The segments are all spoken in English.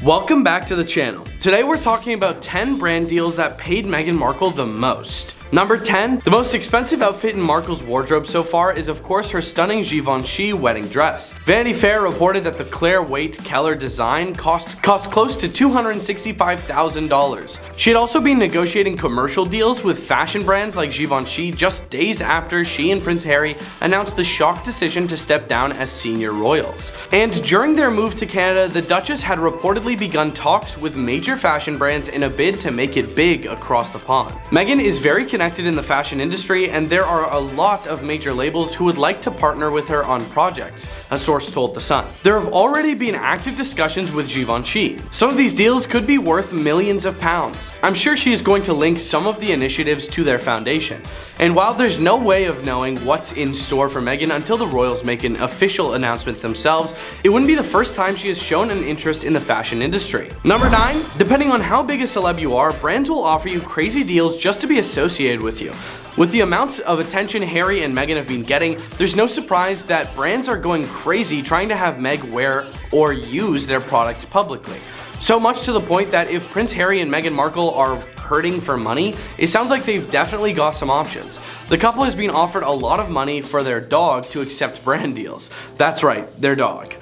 Welcome back to the channel. Today we're talking about 10 brand deals that paid Meghan Markle the most. Number 10, the most expensive outfit in Markle's wardrobe so far is of course her stunning Givenchy wedding dress. Vanity Fair reported that the Claire Waite Keller design cost close to $265,000. She had also been negotiating commercial deals with fashion brands like Givenchy just days after she and Prince Harry announced the shock decision to step down as senior royals. And during their move to Canada, the Duchess had reportedly begun talks with major fashion brands in a bid to make it big across the pond. Meghan is very connected in the fashion industry, and there are a lot of major labels who would like to partner with her on projects, a source told The Sun. There have already been active discussions with Givenchy. Some of these deals could be worth millions of pounds. I'm sure she is going to link some of the initiatives to their foundation. And while there's no way of knowing what's in store for Meghan until the royals make an official announcement themselves, it wouldn't be the first time she has shown an interest in the fashion industry. Number 9, depending on how big a celeb you are, brands will offer you crazy deals just to be associated with you. With the amounts of attention Harry and Meghan have been getting, there's no surprise that brands are going crazy trying to have Meg wear or use their products publicly. So much to the point that if Prince Harry and Meghan Markle are hurting for money, it sounds like they've definitely got some options. The couple has been offered a lot of money for their dog to accept brand deals. That's right, their dog.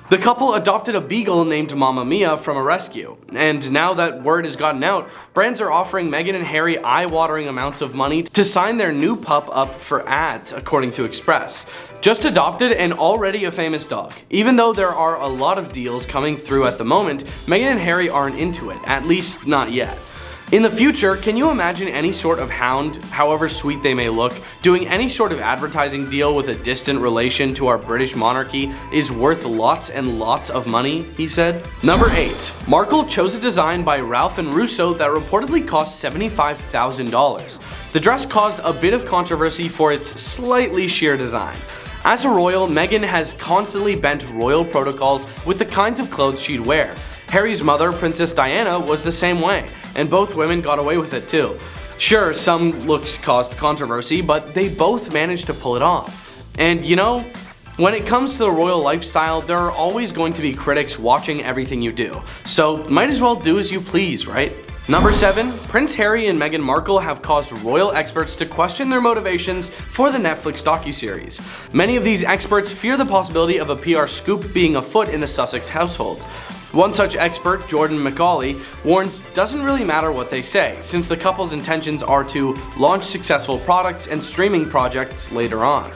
The couple adopted a beagle named Mamma Mia from a rescue, and now that word has gotten out, brands are offering Meghan and Harry eye-watering amounts of money to sign their new pup up for ads, according to Express. Just adopted and already a famous dog. Even though there are a lot of deals coming through at the moment, Meghan and Harry aren't into it, at least not yet. In the future, can you imagine any sort of hound, however sweet they may look, doing any sort of advertising deal with a distant relation to our British monarchy is worth lots and lots of money, he said? Number 8. Markle chose a design by Ralph and Russo that reportedly cost $75,000. The dress caused a bit of controversy for its slightly sheer design. As a royal, Meghan has constantly bent royal protocols with the kinds of clothes she'd wear. Harry's mother, Princess Diana, was the same way, and both women got away with it too. Sure, some looks caused controversy, but they both managed to pull it off. And you know, when it comes to the royal lifestyle, there are always going to be critics watching everything you do, so might as well do as you please, right? Number 7, Prince Harry and Meghan Markle have caused royal experts to question their motivations for the Netflix docuseries. Many of these experts fear the possibility of a PR scoop being afoot in the Sussex household. One such expert, Jordan McCauley, warns doesn't really matter what they say, since the couple's intentions are to launch successful products and streaming projects later on.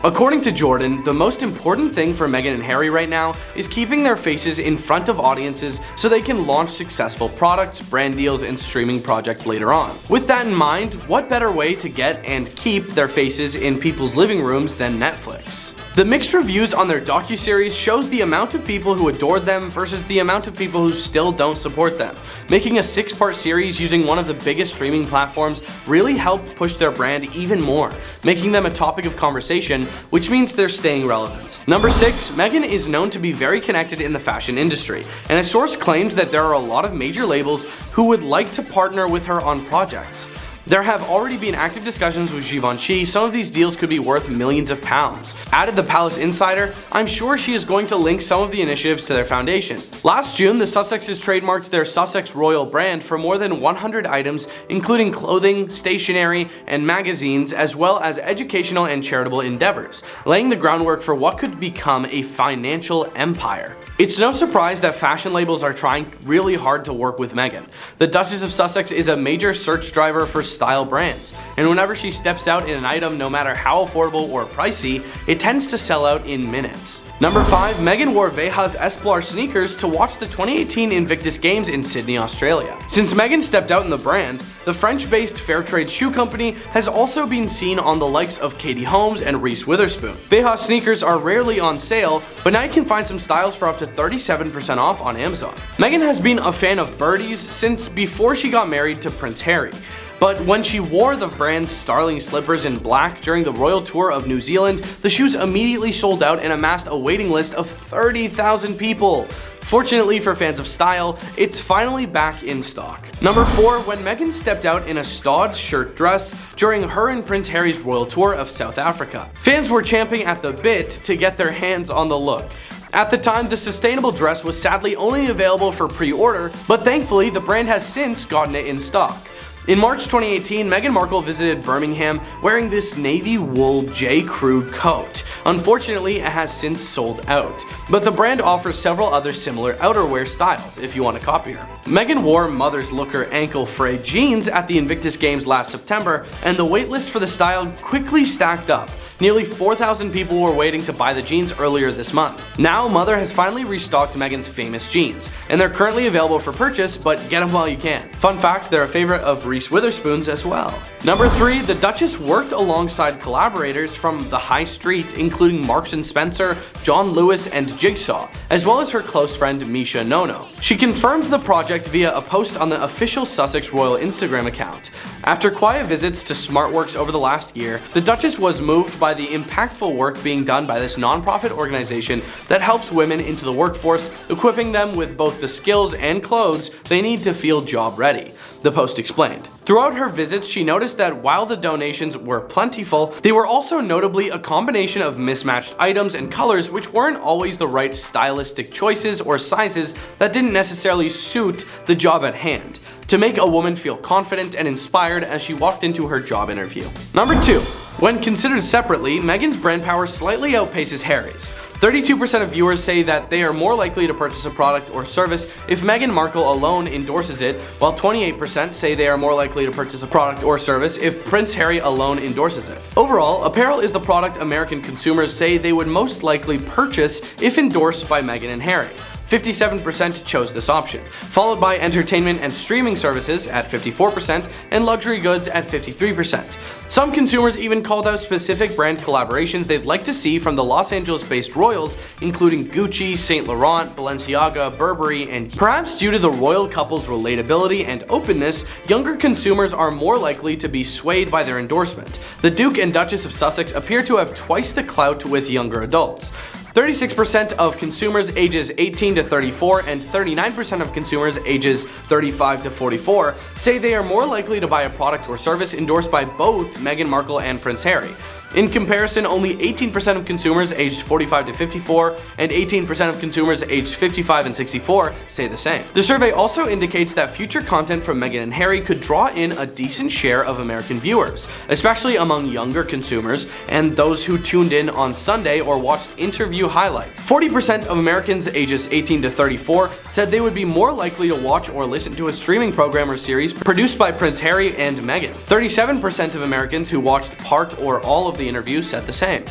According to Jordan, the most important thing for Meghan and Harry right now is keeping their faces in front of audiences so they can launch successful products, brand deals, and streaming projects later on. With that in mind, what better way to get and keep their faces in people's living rooms than Netflix? The mixed reviews on their docuseries shows the amount of people who adored them versus the amount of people who still don't support them. Making a 6-part series using one of the biggest streaming platforms really helped push their brand even more, making them a topic of conversation, which means they're staying relevant. Number 6, Meghan is known to be very connected in the fashion industry, and a source claims that there are a lot of major labels who would like to partner with her on projects. There have already been active discussions with Givenchy. Some of these deals could be worth millions of pounds. Added the Palace Insider, I'm sure she is going to link some of the initiatives to their foundation. Last June, the Sussexes trademarked their Sussex Royal brand for more than 100 items, including clothing, stationery, and magazines, as well as educational and charitable endeavors, laying the groundwork for what could become a financial empire. It's no surprise that fashion labels are trying really hard to work with Meghan. The Duchess of Sussex is a major search driver for style brands, and whenever she steps out in an item, no matter how affordable or pricey, it tends to sell out in minutes. Number 5, Meghan wore Veja's Esplar sneakers to watch the 2018 Invictus Games in Sydney, Australia. Since Meghan stepped out in the brand, the French-based Fairtrade shoe company has also been seen on the likes of Katie Holmes and Reese Witherspoon. Veja sneakers are rarely on sale, but now you can find some styles for up to 37% off on Amazon. Meghan has been a fan of birdies since before she got married to Prince Harry. But when she wore the brand's Starling slippers in black during the royal tour of New Zealand, the shoes immediately sold out and amassed a waiting list of 30,000 people. Fortunately for fans of style, it's finally back in stock. Number 4, when Meghan stepped out in a Staud shirt dress during her and Prince Harry's royal tour of South Africa. Fans were champing at the bit to get their hands on the look. At the time, the sustainable dress was sadly only available for pre-order, but thankfully the brand has since gotten it in stock. In March 2018, Meghan Markle visited Birmingham wearing this navy wool J. Crew coat. Unfortunately, it has since sold out, but the brand offers several other similar outerwear styles if you want to copy her. Meghan wore Mother's Looker ankle frayed jeans at the Invictus Games last September, and the waitlist for the style quickly stacked up. Nearly 4,000 people were waiting to buy the jeans earlier this month. Now, Mother has finally restocked Meghan's famous jeans, and they're currently available for purchase, but get them while you can. Fun fact, they're a favorite of Reese Witherspoon's as well. Number 3, the Duchess worked alongside collaborators from the high street, including Marks & Spencer, John Lewis, and Jigsaw, as well as her close friend Misha Nono. She confirmed the project via a post on the official Sussex Royal Instagram account. After quiet visits to SmartWorks over the last year, the Duchess was moved by the impactful work being done by this non-profit organization that helps women into the workforce, equipping them with both the skills and clothes they need to feel job ready, the post explained. Throughout her visits, she noticed that while the donations were plentiful, they were also notably a combination of mismatched items and colors which weren't always the right stylistic choices or sizes that didn't necessarily suit the job at hand, to make a woman feel confident and inspired as she walked into her job interview. Number 2. When considered separately, Meghan's brand power slightly outpaces Harry's. 32% of viewers say that they are more likely to purchase a product or service if Meghan Markle alone endorses it, while 28% say they are more likely to purchase a product or service if Prince Harry alone endorses it. Overall, apparel is the product American consumers say they would most likely purchase if endorsed by Meghan and Harry. 57% chose this option, followed by entertainment and streaming services at 54% and luxury goods at 53%. Some consumers even called out specific brand collaborations they'd like to see from the Los Angeles-based royals, including Gucci, Saint Laurent, Balenciaga, Burberry, and perhaps due to the royal couple's relatability and openness, younger consumers are more likely to be swayed by their endorsement. The Duke and Duchess of Sussex appear to have twice the clout with younger adults. 36% of consumers ages 18 to 34 and 39% of consumers ages 35 to 44 say they are more likely to buy a product or service endorsed by both Meghan Markle and Prince Harry. In comparison, only 18% of consumers aged 45 to 54 and 18% of consumers aged 55 and 64 say the same. The survey also indicates that future content from Meghan and Harry could draw in a decent share of American viewers, especially among younger consumers and those who tuned in on Sunday or watched interview highlights. 40% of Americans ages 18 to 34 said they would be more likely to watch or listen to a streaming program or series produced by Prince Harry and Meghan. 37% of Americans who watched part or all of the interview said the same.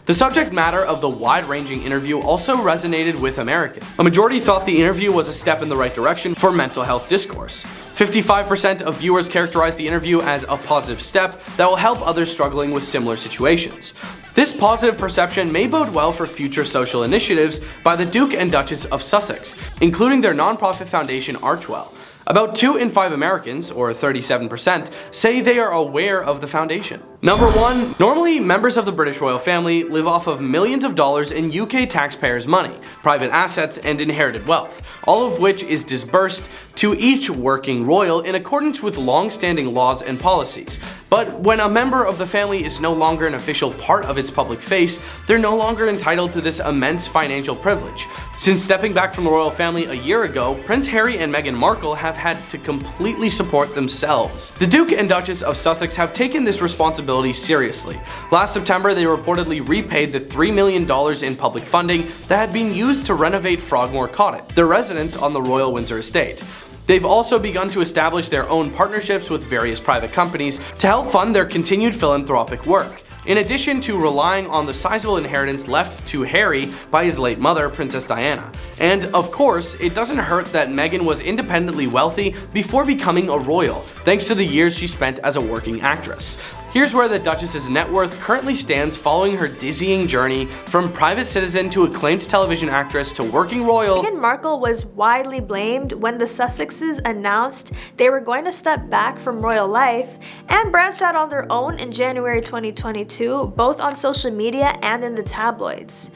The subject matter of the wide-ranging interview also resonated with Americans. A majority thought the interview was a step in the right direction for mental health discourse. 55% of viewers characterized the interview as a positive step that will help others struggling with similar situations. This positive perception may bode well for future social initiatives by the Duke and Duchess of Sussex, including their nonprofit foundation Archwell. About 2 in 5 Americans, or 37%, say they are aware of the foundation. Number 1. Normally, members of the British royal family live off of millions of dollars in UK taxpayers' money, private assets, and inherited wealth, all of which is disbursed to each working royal in accordance with long-standing laws and policies. But when a member of the family is no longer an official part of its public face, they're no longer entitled to this immense financial privilege. Since stepping back from the royal family a year ago, Prince Harry and Meghan Markle have had to completely support themselves. The Duke and Duchess of Sussex have taken this responsibility seriously. Last September, they reportedly repaid the $3 million in public funding that had been used to renovate Frogmore Cottage, their residence on the Royal Windsor estate. They've also begun to establish their own partnerships with various private companies to help fund their continued philanthropic work, in addition to relying on the sizable inheritance left to Harry by his late mother, Princess Diana. And of course, it doesn't hurt that Meghan was independently wealthy before becoming a royal, thanks to the years she spent as a working actress. Here's where the Duchess's net worth currently stands following her dizzying journey from private citizen to acclaimed television actress to working royal. Meghan Markle was widely blamed when the Sussexes announced they were going to step back from royal life and branch out on their own in January 2022, both on social media and in the tabloids.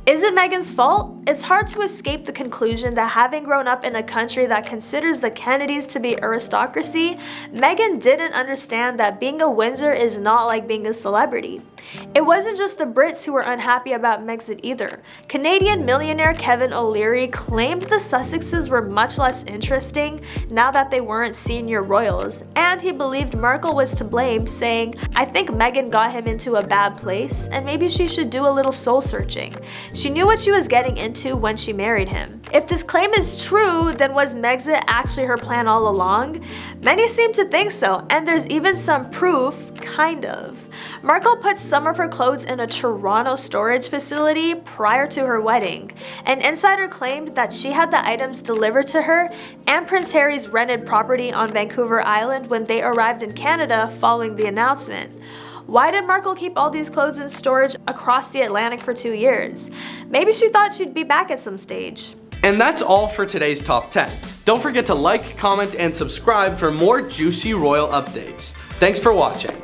Is it Meghan's fault? It's hard to escape the conclusion that having grown up in a country that considers the Kennedys to be aristocracy, Meghan didn't understand that being a Windsor is not like being a celebrity. It wasn't just the Brits who were unhappy about Megxit either. Canadian millionaire Kevin O'Leary claimed the Sussexes were much less interesting now that they weren't senior royals, and he believed Markle was to blame, saying, "I think Meghan got him into a bad place, and maybe she should do a little soul searching. She knew what she was getting into when she married him." If this claim is true, then was Megxit actually her plan all along? Many seem to think so, and there's even some proof, kind of. Markle put some of her clothes in a Toronto storage facility prior to her wedding. An insider claimed that she had the items delivered to her and Prince Harry's rented property on Vancouver Island when they arrived in Canada following the announcement. Why did Markle keep all these clothes in storage across the Atlantic for 2 years? Maybe she thought she'd be back at some stage. And that's all for today's top 10. Don't forget to like, comment, and subscribe for more juicy royal updates. Thanks for watching.